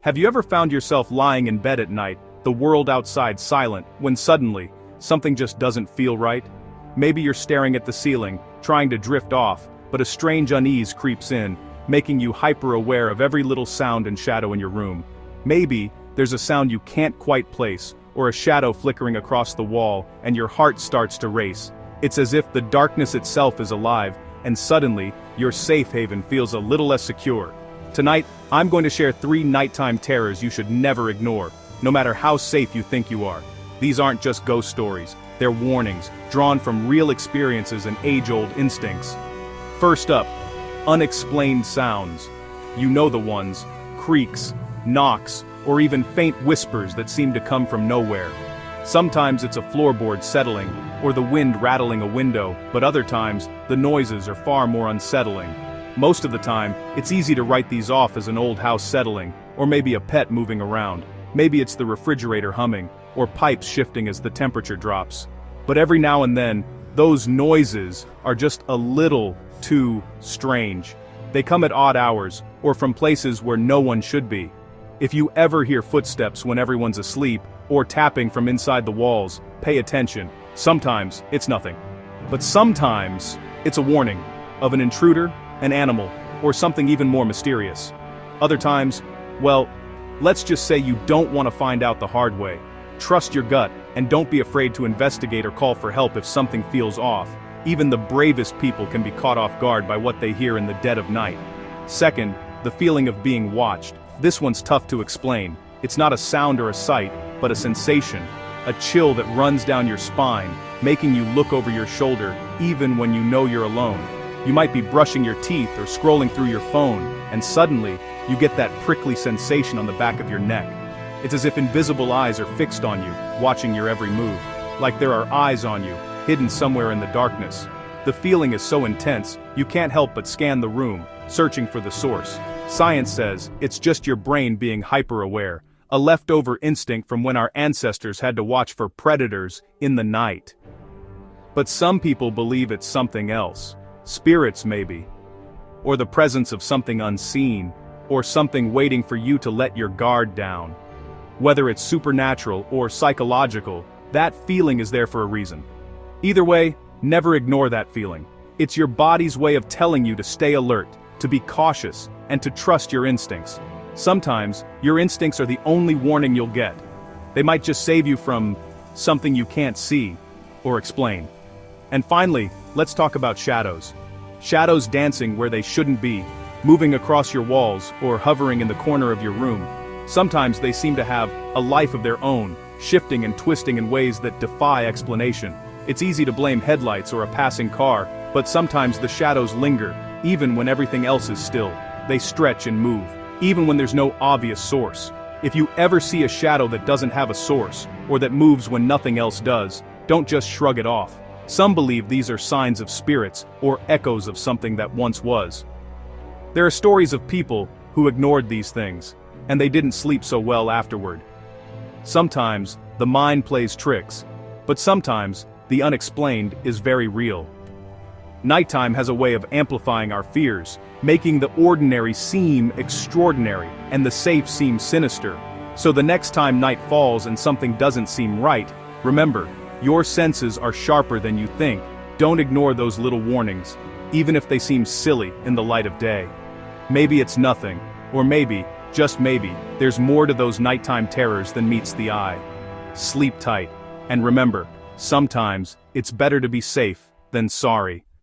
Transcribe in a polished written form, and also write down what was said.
Have you ever found yourself lying in bed at night, the world outside silent, when suddenly, something just doesn't feel right? Maybe you're staring at the ceiling, trying to drift off, but a strange unease creeps in, making you hyper-aware of every little sound and shadow in your room. Maybe there's a sound you can't quite place, or a shadow flickering across the wall, and your heart starts to race. It's as if the darkness itself is alive, and suddenly, your safe haven feels a little less secure. Tonight, I'm going to share 3 nighttime terrors you should never ignore, no matter how safe you think you are. These aren't just ghost stories, they're warnings, drawn from real experiences and age-old instincts. First up, unexplained sounds. You know the ones: creaks, knocks, or even faint whispers that seem to come from nowhere. Sometimes it's a floorboard settling, or the wind rattling a window, but other times, the noises are far more unsettling. Most of the time, it's easy to write these off as an old house settling, or maybe a pet moving around. Maybe it's the refrigerator humming, or pipes shifting as the temperature drops. But every now and then, those noises are just a little too strange. They come at odd hours, or from places where no one should be. If you ever hear footsteps when everyone's asleep, or tapping from inside the walls, pay attention. Sometimes, it's nothing. But sometimes, it's a warning of an intruder, an animal, or something even more mysterious. Other times, well, let's just say you don't want to find out the hard way. Trust your gut, and don't be afraid to investigate or call for help if something feels off. Even the bravest people can be caught off guard by what they hear in the dead of night. Second, the feeling of being watched. This one's tough to explain. It's not a sound or a sight, but a sensation. A chill that runs down your spine, making you look over your shoulder, even when you know you're alone. You might be brushing your teeth or scrolling through your phone, and suddenly, you get that prickly sensation on the back of your neck. It's as if invisible eyes are fixed on you, watching your every move. Like there are eyes on you, hidden somewhere in the darkness. The feeling is so intense, you can't help but scan the room, searching for the source. Science says, it's just your brain being hyper-aware, a leftover instinct from when our ancestors had to watch for predators in the night. But some people believe it's something else. Spirits maybe. Or the presence of something unseen, or something waiting for you to let your guard down. Whether it's supernatural or psychological, that feeling is there for a reason. Either way, never ignore that feeling. It's your body's way of telling you to stay alert, to be cautious, and to trust your instincts. Sometimes, your instincts are the only warning you'll get. They might just save you from something you can't see or explain. And finally, let's talk about shadows. Shadows dancing where they shouldn't be, moving across your walls or hovering in the corner of your room. Sometimes they seem to have a life of their own, shifting and twisting in ways that defy explanation. It's easy to blame headlights or a passing car, but sometimes the shadows linger, even when everything else is still. They stretch and move, even when there's no obvious source. If you ever see a shadow that doesn't have a source, or that moves when nothing else does, don't just shrug it off. Some believe these are signs of spirits, or echoes of something that once was. There are stories of people who ignored these things, and they didn't sleep so well afterward. Sometimes, the mind plays tricks, but sometimes, the unexplained is very real. Nighttime has a way of amplifying our fears, making the ordinary seem extraordinary, and the safe seem sinister. So the next time night falls and something doesn't seem right, remember, your senses are sharper than you think. Don't ignore those little warnings, even if they seem silly in the light of day. Maybe it's nothing, or maybe, just maybe, there's more to those nighttime terrors than meets the eye. Sleep tight, and remember, sometimes, it's better to be safe than sorry.